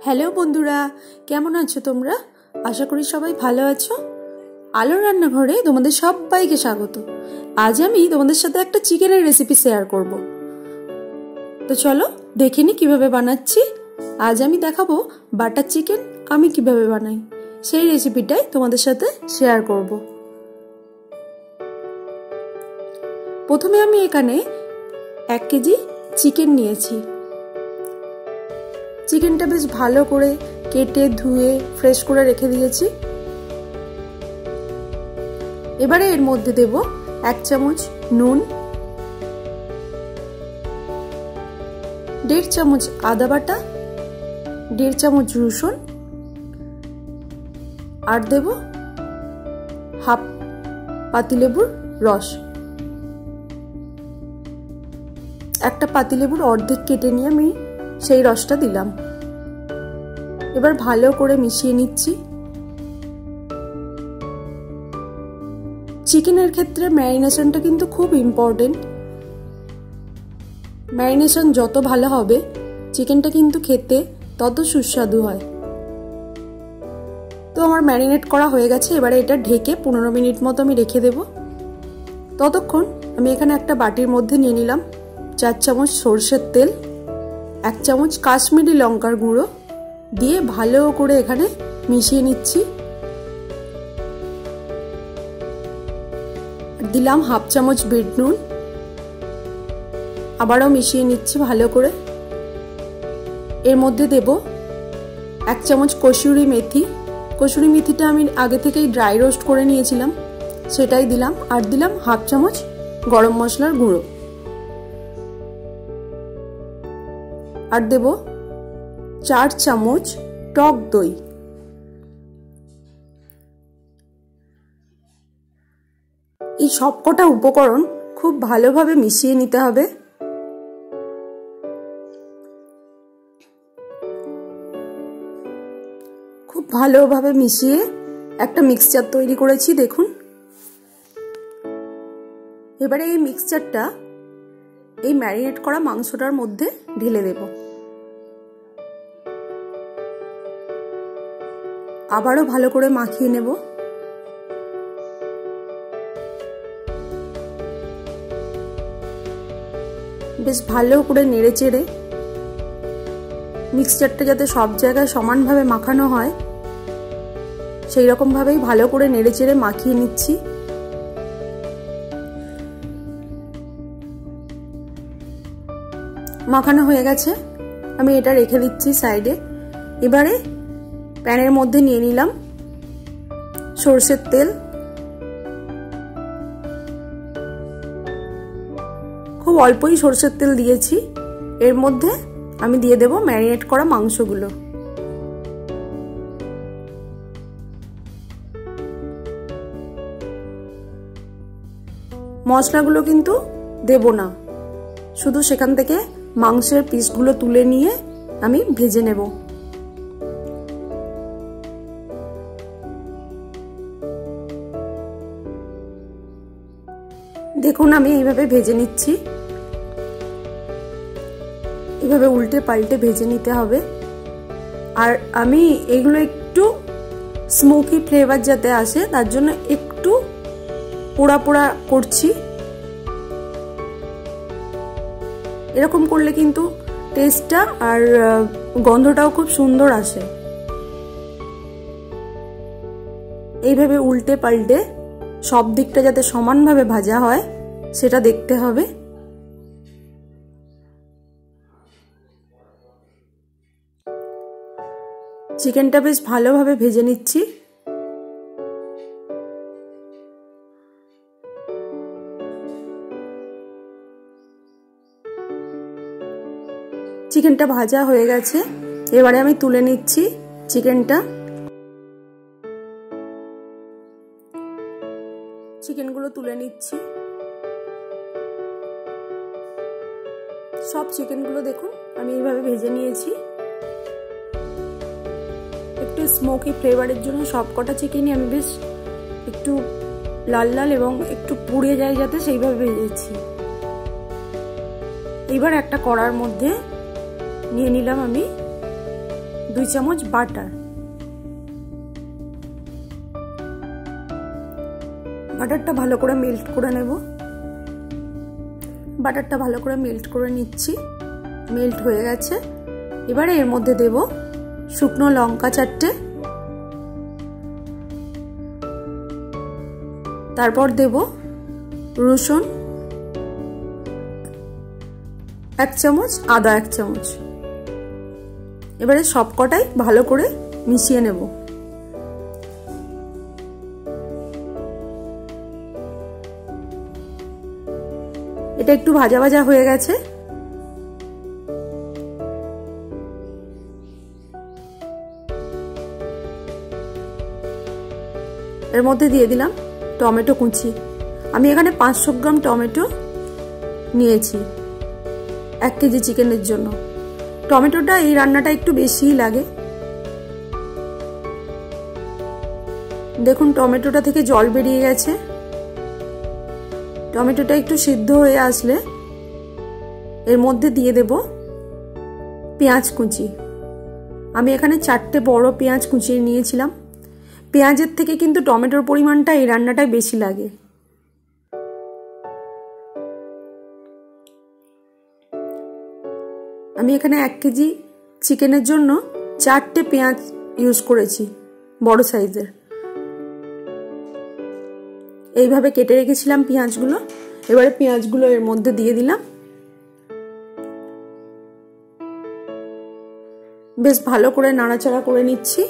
Hello বন্ধুরা, কেমন আছো তোমরা? আশা করি সবাই ভালো আছো। আলোর রান্নাঘরে তোমাদের সবাইকে স্বাগত। আজ আমি তোমাদের সাথে একটা চিকেনের রেসিপি শেয়ার করব। তো চলো দেখে নি কিভাবে বানাচ্ছি। আজ আমি দেখাবো বাটার চিকেন আমি কিভাবে বানাই, সেই রেসিপিটাই তোমাদের সাথে শেয়ার করব। প্রথমে আমি এখানে 1 কেজি চিকেন নিয়েছি। চিকেনটা বেশ ভালো করে কেটে ধুয়ে ফ্রেশ করে রেখে দিয়েছি। এবারে এর মধ্যে দেব 1 চামচ নুন, 1.5 চামচ আদা বাটা, 1.5 চামচ রসুন, আর দেব হাফ পাতিলেবুর রস। একটা পাতিলেবুর অর্ধেক কেটে নিয়ে আমি সেই রসটা দিলাম। এবার ভালো করে মিশিয়ে নিচ্ছি। চিকেনের ক্ষেত্রে ম্যারিনেশনটা কিন্তু খুব ইম্পর্টেন্ট। ম্যারিনেশন যত ভালো হবে চিকেনটা কিন্তু খেতে তত সুস্বাদু হয়। তো আমার ম্যারিনেট করা হয়ে গেছে। এবারে এটা ঢেকে 15 মিনিট মতো আমি রেখে দেব। ততক্ষণ আমি এখানে একটা বাটির মধ্যে নিয়ে নিলাম 4 চামচ সরষের তেল, 1 চামচ কাশ্মীরি লঙ্কার গুঁড়ো দিয়ে ভালো করে এখানে মিশিয়ে নিচ্ছি। দিলাম হাফ চামচ বিট নুন, আবারও মিশিয়ে নিচ্ছি ভালো করে। এর মধ্যে দেব 1 চামচ কসুরি মেথি। কসুরি মেথিটা আমি আগে থেকেই ড্রাই রোস্ট করে নিয়েছিলাম, সেটাই দিলাম। আর দিলাম হাফ চামচ গরম মশলার গুঁড়ো। আর দেব 4 চামচ টক দই। এই সবকটা উপকরণ খুব ভালোভাবে মিশিয়ে নিতে হবে। খুব ভালোভাবে মিশিয়ে একটা মিক্সচার তৈরি করেছি, দেখুন। এবারে এই মিক্সচারটা এই ম্যারিনেট করা মাংসটার মধ্যে ঢেলে দেব। আবারও ভালো করে মাখিয়ে নেব। বেশ ভালো করে নেড়ে চেড়ে মিক্সচারটা যাতে সব জায়গায় সমানভাবে মাখানো হয় সেই রকম ভাবেই ভালো করে নেড়ে চেড়ে মাখিয়ে নিচ্ছি। মাখানো হয়ে গেছে, আমি এটা রেখে দিচ্ছি সাইডে। এবারে প্যানের মধ্যে নিয়ে নিলাম সরষের তেল। খুব অল্পই সরষের তেল দিয়েছি। এর মধ্যে আমি দিয়ে দেব ম্যারিনেট করা মাংসগুলো। মশলাগুলো কিন্তু দেব না, শুধু সেখান থেকে মাংসের পিসগুলো তুলে নিয়ে আমি ভেজে নেব। দেখুন আমি এইভাবে ভেজে নিচ্ছি। এইভাবে উল্টে পাল্টে ভেজে নিতে হবে। আর আমি এগুলো একটু স্মোকি ফ্লেভার যাতে আসে তার জন্য একটু পোড়া পোড়া করছি। এরকম করলে কিন্তু টেস্টটা আর গন্ধটাও খুব সুন্দর আসে। এইভাবে উল্টে পাল্টে সব দিকটা যাতে সমানভাবে ভাজা হয় সেটা দেখতে হবে। চিকেনটা বেশ ভালোভাবে ভেজে নিচ্ছি। চিকেনটা ভাজা হয়ে গেছে। এবারে আমি তুলে নিচ্ছি চিকেনটা। চিকেনগুলো তুলে নিচ্ছি। সব চিকেনগুলো দেখুন আমি এইভাবে ভেজে নিয়েছি। একটু স্মোকি ফ্লেভারের জন্য সবকটা চিকেনই আমি বেশ একটু লাল লাল এবং একটু পুড়ে যায় যাতে সেইভাবে ভেজেছি। এবার একটা কড়ার মধ্যে নিয়ে নিলাম আমি 2 চামচ বাটার। বাটারটা ভালো করে মেল্ট করে নেব। বাটারটা ভালো করে মেল্ট করে নিচ্ছি। মেল্ট হয়ে গেছে। এবারে এর মধ্যে দেব শুকনো লঙ্কা 4টে, তারপর দেব রসুন 1 চামচ, আদা 1 চামচ। এবারে সবকটাই ভালো করে মিশিয়ে নেব। এটা একটু ভাজা ভাজা হয়ে গেছে। এর মধ্যে দিয়ে দিলাম টমেটো কুচি। আমি এখানে 500 গ্রাম টমেটো নিয়েছি 1 কেজি চিকেনের জন্য। টমেটোটা এই রান্নাটা একটু বেশিই লাগে। দেখুন টমেটোটা থেকে জল বেরিয়ে গেছে। টমেটোটা একটু সিদ্ধ হয়ে আসলে এর মধ্যে দিয়ে দেব পেঁয়াজ কুচি। আমি এখানে 4টে বড় পেঁয়াজ কুচিয়ে নিয়েছিলাম। পেঁয়াজের থেকে কিন্তু টমেটোর পরিমাণটা এই রান্নাটায় বেশি লাগে। আমি এখানে 1 কেজি চিকেনের জন্য 4টে পেঁয়াজ ইউজ করেছি, বড় সাইজের। এইভাবে কেটে রেখেছিলাম পেঁয়াজগুলো। এবারে পেঁয়াজগুলো এর মধ্যে দিয়ে দিলাম। বেশ ভালো করে নাড়াচাড়া করে নিচ্ছি।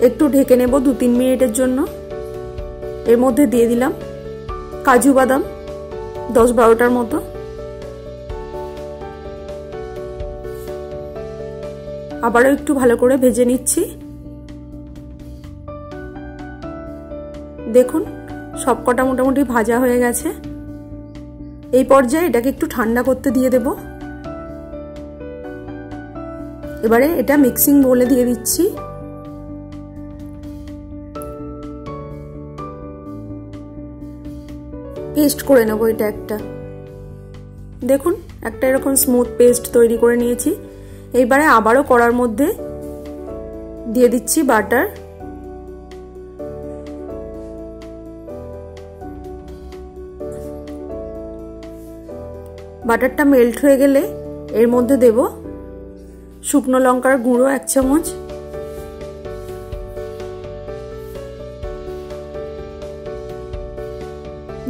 একটু ঢেকে নেব 2-3 মিনিটের জন্য। এর মধ্যে দিয়ে দিলাম কাজু বাদাম 10-12টার মতো। আবারও একটু ভালো করে ভেজে নিচ্ছি। দেখুন সবকটা মোটামুটি ভাজা হয়ে গেছে। এই পর্যায়ে এটাকে একটু ঠান্ডা করতে দিয়ে দেব। এবারে এটা মিক্সিং বোলে দিয়ে দিচ্ছি। পেস্ট করে নেব এটা একটা। দেখুন একটা এরকম স্মুথ পেস্ট তৈরি করে নিয়েছি। এইবারে আবারও কড়ার মধ্যে দিয়ে দিচ্ছি বাটার। বাটারটা মেল্ট হয়ে গেলে এর মধ্যে দেব শুকনো লঙ্কার গুঁড়ো 1 চামচ,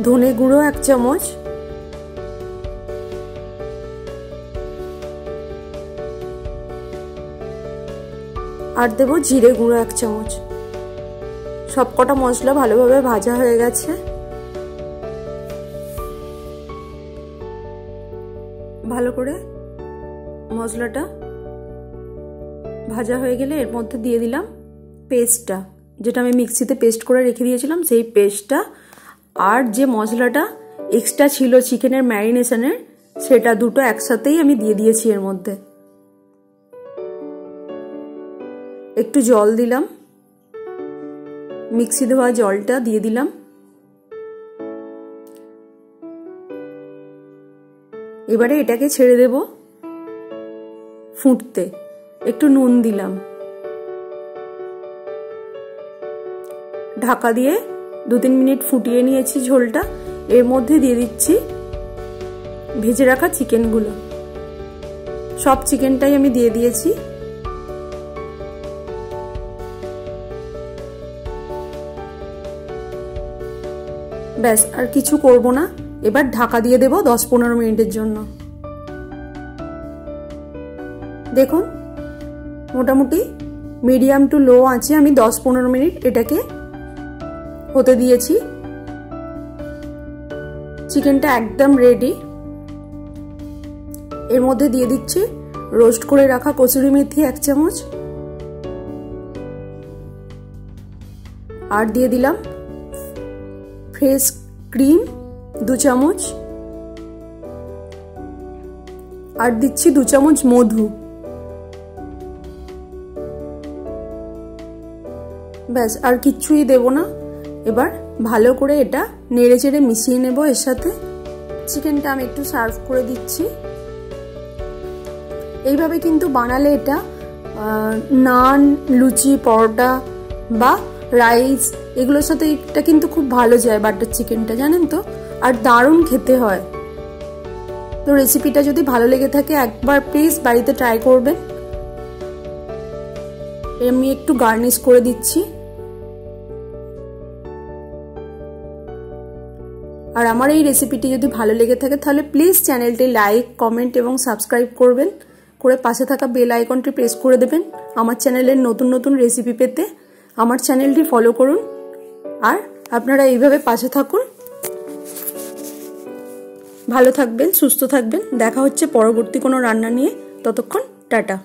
ধনে গুঁড়ো 1 চামচ, আর দেব জিরে গুঁড়ো 1 চামচ। সবকটা মশলা ভালোভাবে ভাজা হয়ে গেছে। ভালো করে মশলাটা ভাজা হয়ে গেলে এর মধ্যে দিয়ে দিলাম পেস্টটা, যেটা আমি মিক্সিতে পেস্ট করে রেখে দিয়েছিলাম সেই পেস্টটা। আর যে মশলাটা এক্সট্রা ছিল চিকেনের ম্যারিনেশনের, সেটা দুটো একসাথেই আমি দিয়ে দিয়েছি এর মধ্যে। একটু জল দিলাম, মিক্সি ধোয়া জলটা দিয়ে দিলাম। এবারে এটাকে ছেড়ে দেব ফুটতে। একটু নুন দিলাম। ঢাকা দিয়ে 2-3 মিনিট ফুটিয়ে নিয়েছি ঝোলটা। এর মধ্যে দিয়ে দিচ্ছি ভেজে রাখা চিকেনগুলো। সব চিকেনটাই আমি দিয়ে দিয়েছি। ব্যাস আর কিছু করব না। এবার ঢাকা দিয়ে দেব 10-15 মিনিটের জন্য। দেখুন মোটামুটি মিডিয়াম টু লো আঁচে আমি 10-15 মিনিট এটাকে হতে দিয়েছি। চিকেনটা একদম রেডি। এর মধ্যে দিয়ে দিচ্ছি রোস্ট করে রাখা কসুরি মেথি 1 চামচ, আর দিয়ে দিলাম ফ্রেশ ক্রিম 2 চামচ, আর দিচ্ছি 2 চামচ মধু। ব্যাস আর কিচ্ছুই দেব না। এবার ভালো করে এটা নেড়ে চেড়ে মিশিয়ে নেব এর সাথে। চিকেনটা আমি একটু সার্ভ করে দিচ্ছি। এইভাবে কিন্তু বানালে এটা নান, লুচি, পরোটা বা রাইস এগুলোর সাথে এটা কিন্তু খুব ভালো যায় বাটার চিকেনটা, জানেন তো, আর দারুণ খেতে হয়। তো রেসিপিটা যদি ভালো লেগে থাকে একবার প্লিজ বাড়িতে ট্রাই করবেন। আমি একটু গার্নিশ করে দিচ্ছি। আর আমার এই রেসিপিটি যদি ভালো লেগে থাকে তাহলে প্লিজ চ্যানেলটি লাইক, কমেন্ট এবং সাবস্ক্রাইব করবেন, করে পাশে থাকা বেল আইকনটি প্রেস করে দেবেন আমার চ্যানেলের নতুন নতুন রেসিপি পেতে। আমার চ্যানেলটি ফলো করুন আর আপনারা এইভাবে পাশে থাকুন। ভালো থাকবেন, সুস্থ থাকবেন। দেখা হচ্ছে পরবর্তী কোনো রান্না নিয়ে। ততক্ষণ টাটা।